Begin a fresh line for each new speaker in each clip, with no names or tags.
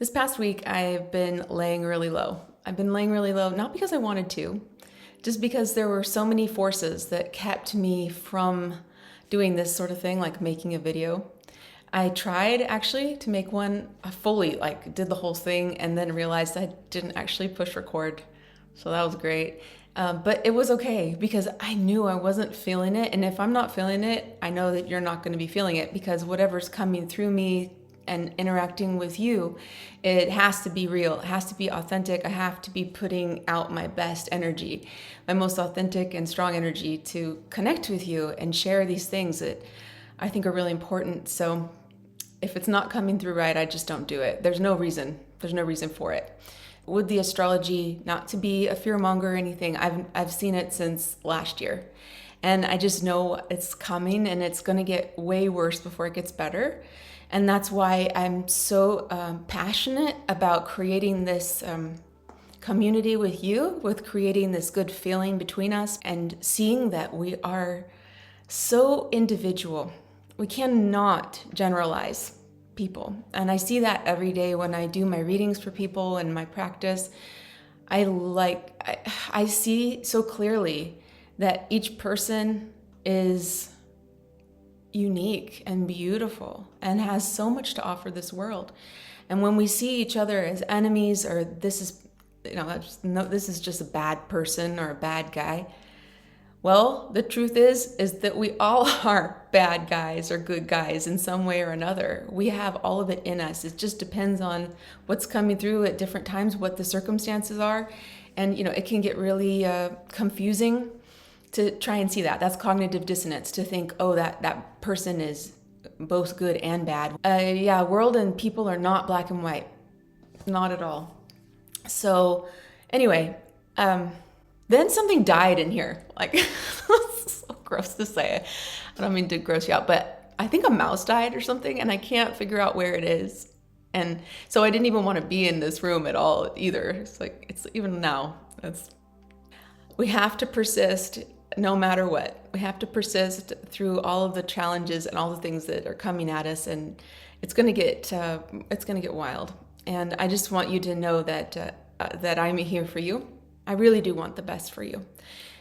This past week, I've been laying really low. I've been laying really low, not because I wanted to, just because there were so many forces that kept me from doing this sort of thing, like making a video. I tried actually to make one. I fully did the whole thing and then realized I didn't actually push record. So that was great. But it was okay because I knew I wasn't feeling it. And if I'm not feeling it, I know that you're not going to be feeling it because whatever's coming through me and interacting with you, it has to be real. It has to be authentic. I have to be putting out my best energy, my most authentic and strong energy to connect with you and share these things that I think are really important. So if it's not coming through right, I just don't do it. There's no reason. There's no reason for it. With the astrology, not to be a fearmonger or anything, I've seen it since last year. And I just know it's coming and it's going to get way worse before it gets better. And that's why I'm so passionate about creating this community with you, with creating this good feeling between us and seeing that we are so individual. We cannot generalize people. And I see that every day when I do my readings for people and my practice. I see so clearly that each person is unique and beautiful and has so much to offer this world. And when we see each other as enemies or this is just a bad person or a bad guy, well, the truth is that we all are bad guys or good guys in some way or another. We have all of it in us. It just depends on what's coming through at different times, what the circumstances are. And, it can get really confusing to try and see that. That's cognitive dissonance, to think, oh, that person is both good and bad. World and people are not black and white. Not at all. So anyway, then something died in here. It's so gross to say. I don't mean to gross you out, but I think a mouse died or something, and I can't figure out where it is. And so I didn't even want to be in this room at all either. It's even now. We have to persist no matter what. We have to persist through all of the challenges and all the things that are coming at us, and it's going to get wild. And I just want you to know that I'm here for you. I really do want the best for you.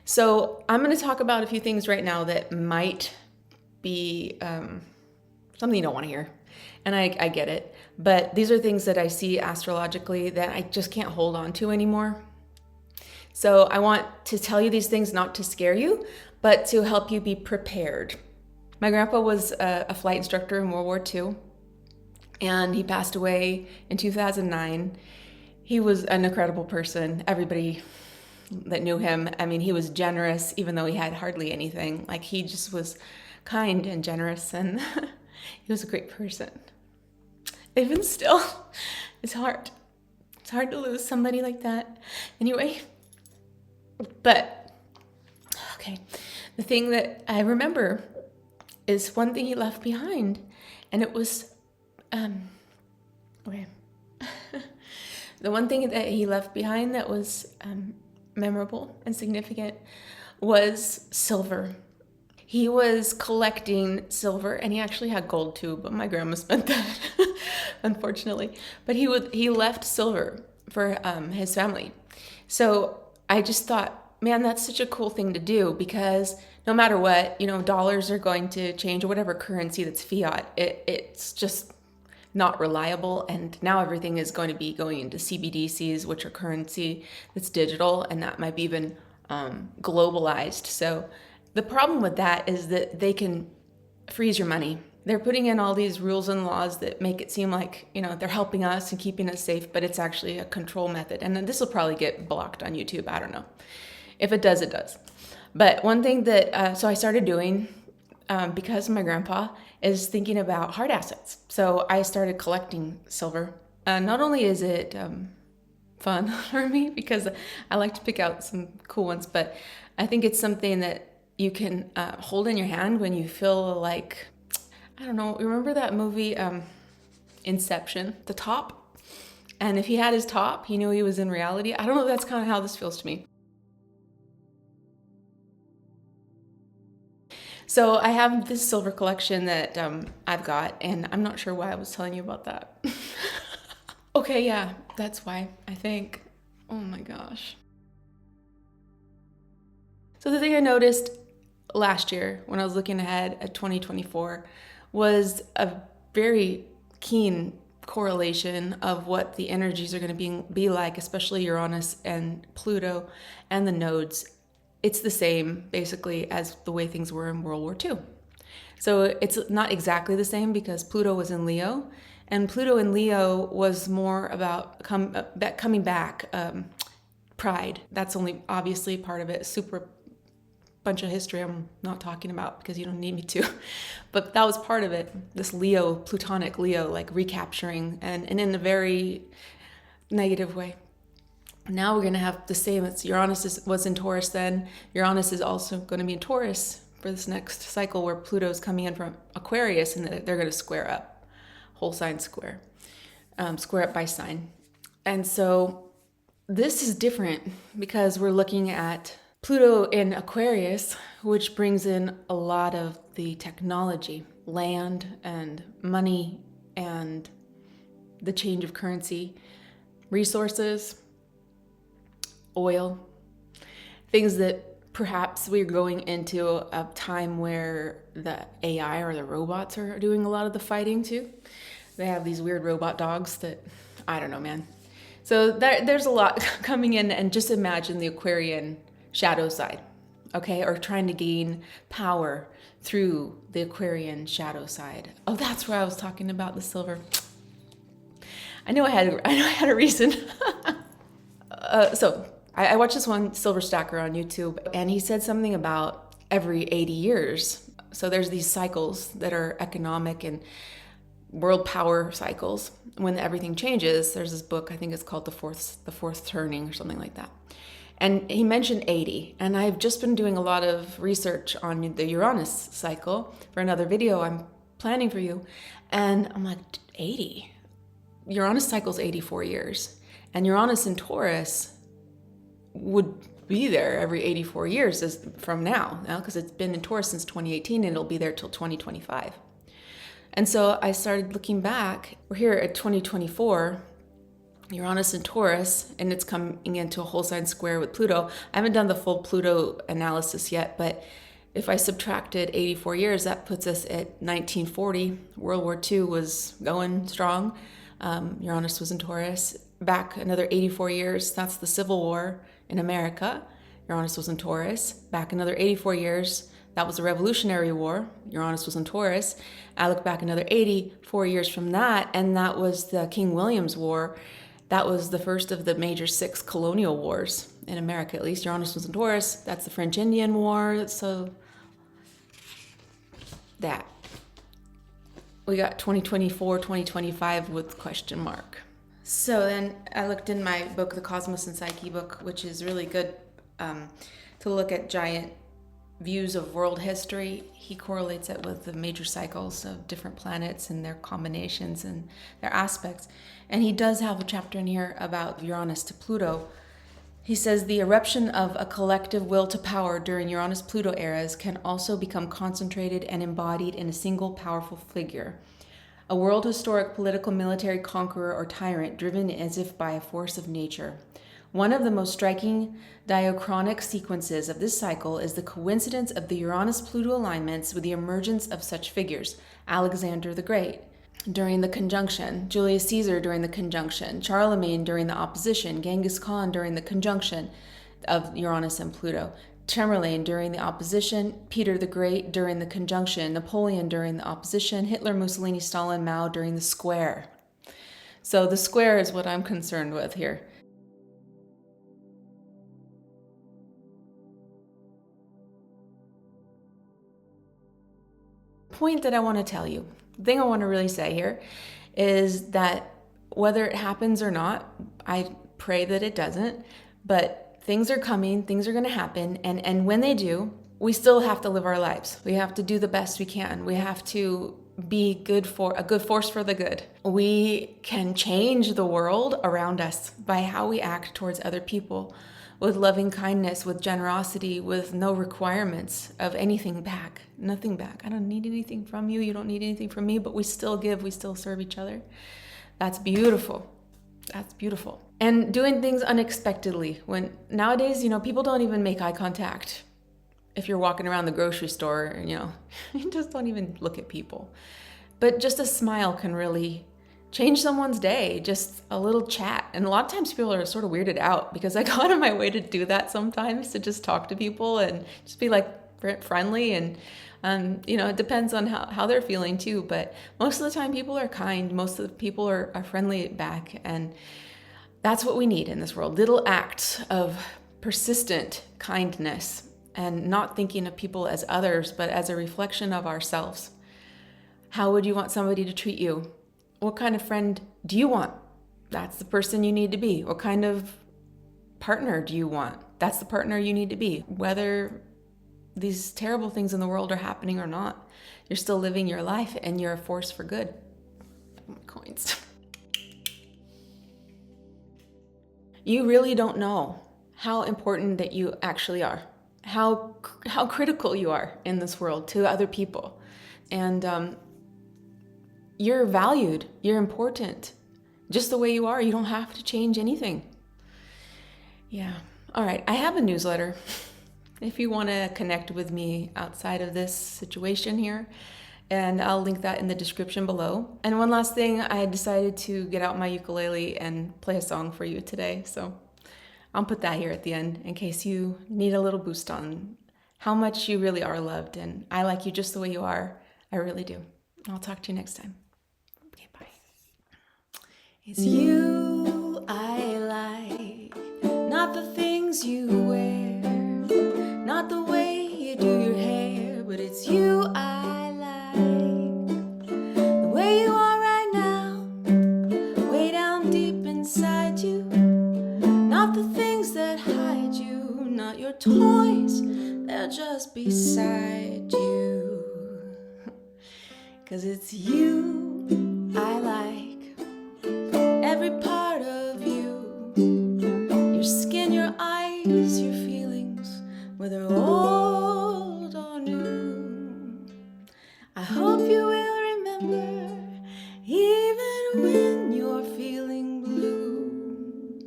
So I'm going to talk about a few things right now that might be something you don't want to hear. And I get it. But these are things that I see astrologically that I just can't hold on to anymore. So I want to tell you these things not to scare you, but to help you be prepared. My grandpa was a flight instructor in World War II, and he passed away in 2009. He was an incredible person. Everybody that knew him, he was generous, even though he had hardly anything. He just was kind and generous, and he was a great person. Even still, it's hard. It's hard to lose somebody like that. Anyway, but, okay, the thing that I remember is one thing he left behind, and it was, okay. The one thing that he left behind that was memorable and significant was silver. He was collecting silver, and he actually had gold too, but my grandma spent that, unfortunately. But he left silver for his family. So I just thought, man, that's such a cool thing to do, because no matter what, dollars are going to change, or whatever currency that's fiat. It's just not reliable, and now everything is going to be going into CBDCs, which are currency that's digital, and that might be even globalized. So the problem with that is that they can freeze your money. They're putting in all these rules and laws that make it seem like, they're helping us and keeping us safe, but it's actually a control method. And then this will probably get blocked on YouTube. I don't know. If it does, it does. But one thing that, so I started doing, because of my grandpa, is thinking about hard assets. So I started collecting silver. Not only is it fun for me, because I like to pick out some cool ones, but I think it's something that you can hold in your hand when you feel like, I don't know, remember that movie Inception, The Top? And if he had his top, he knew he was in reality. I don't know, that's kind of how this feels to me. So I have this silver collection that I've got, and I'm not sure why I was telling you about that. Okay, yeah, that's why, I think. Oh my gosh. So the thing I noticed last year when I was looking ahead at 2024 was a very keen correlation of what the energies are going to be like, especially Uranus and Pluto and the nodes. It's the same basically as the way things were in World War II. So it's not exactly the same because Pluto was in Leo, and Pluto in Leo was more about coming back, pride. That's only obviously part of it. Super bunch of history I'm not talking about because you don't need me to. But that was part of it. This Leo, Plutonic Leo, like recapturing and in a very negative way. Now we're going to have the same. It's Uranus was in Taurus then. Uranus is also going to be in Taurus for this next cycle where Pluto's coming in from Aquarius, and they're going to square up. Whole sign square. Square up by sign. And so this is different because we're looking at Pluto in Aquarius, which brings in a lot of the technology, land and money and the change of currency, resources, oil, things that perhaps we're going into a time where the AI or the robots are doing a lot of the fighting too. They have these weird robot dogs that, I don't know, man. So there's a lot coming in, and just imagine the Aquarian shadow side, okay? Or trying to gain power through the Aquarian shadow side. Oh, that's where I was talking about the silver. I know I had a reason. So I watched this one Silver Stacker on YouTube, and he said something about every 80 years. So there's these cycles that are economic and world power cycles. When everything changes, there's this book, I think it's called The Fourth Turning or something like that. And he mentioned 80, and I've just been doing a lot of research on the Uranus cycle for another video I'm planning for you. And I'm like, 80? Uranus cycle's 84 years. And Uranus in Taurus would be there every 84 years from now, because it's been in Taurus since 2018, and it'll be there till 2025. And so I started looking back. We're here at 2024, Uranus in Taurus, and it's coming into a whole sign square with Pluto. I haven't done the full Pluto analysis yet, but if I subtracted 84 years, that puts us at 1940. World War II was going strong. Uranus was in Taurus. Back another 84 years, that's the Civil War in America. Uranus was in Taurus. Back another 84 years, that was the Revolutionary War. Uranus was in Taurus. I look back another 84 years from that, and that was the King William's War. That was the first of the major 6 colonial wars in America, at least. Uranus was in Taurus. That's the French-Indian War. So that. We got 2024, 2025 with question mark. So then I looked in my book, the Cosmos and Psyche book, which is really good to look at giant views of world history. He correlates it with the major cycles of different planets and their combinations and their aspects. And he does have a chapter in here about Uranus to Pluto. He says the eruption of a collective will to power during Uranus-Pluto eras can also become concentrated and embodied in a single powerful figure. A world historic political military conqueror or tyrant driven as if by a force of nature. One of the most striking diachronic sequences of this cycle is the coincidence of the Uranus-Pluto alignments with the emergence of such figures. Alexander the Great during the conjunction, Julius Caesar during the conjunction, Charlemagne during the opposition, Genghis Khan during the conjunction of Uranus and Pluto, Tamerlane during the opposition, Peter the Great during the conjunction, Napoleon during the opposition, Hitler, Mussolini, Stalin, Mao during the square. So the square is what I'm concerned with here. Point that I want to tell you, the thing I want to really say here is that whether it happens or not, I pray that it doesn't, but things are coming, things are going to happen, and when they do, we still have to live our lives. We have to do the best we can. We have to be a good force for the good. We can change the world around us by how we act towards other people, with loving kindness, with generosity, with no requirements of anything back, nothing back. I don't need anything from you. You don't need anything from me, but we still give, we still serve each other. That's beautiful. That's beautiful. And doing things unexpectedly. When nowadays, people don't even make eye contact. If you're walking around the grocery store, you just don't even look at people. But just a smile can really change someone's day, just a little chat. And a lot of times people are sort of weirded out because I go out of my way to do that sometimes, to just talk to people and just be like friendly. And, it depends on how they're feeling too. But most of the time people are kind. Most of the people are friendly back. And that's what we need in this world. Little acts of persistent kindness and not thinking of people as others, but as a reflection of ourselves. How would you want somebody to treat you? What kind of friend do you want? That's the person you need to be. What kind of partner do you want? That's the partner you need to be. Whether these terrible things in the world are happening or not, you're still living your life and you're a force for good. Coins. You really don't know how important that you actually are, how critical you are in this world to other people. And you're valued, you're important, just the way you are. You don't have to change anything. Yeah. All right. I have a newsletter. If you want to connect with me outside of this situation here, and I'll link that in the description below. And one last thing, I decided to get out my ukulele and play a song for you today. So I'll put that here at the end in case you need a little boost on how much you really are loved. And I like you just the way you are. I really do. I'll talk to you next time. Okay, bye. It's you I like, not the things you wear, not the way you do your hair, but it's you I like, the way you are right now, way down deep inside you, not the things that hide you, not your toys, they're just beside you, 'cause it's you I like, every part of you, your skin, your eyes, your feelings, whether old or new. I hope you will remember, even when you're feeling blue.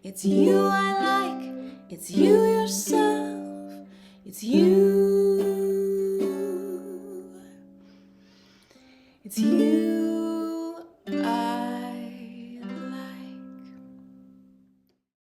It's you I like, it's you yourself, it's you. It's you.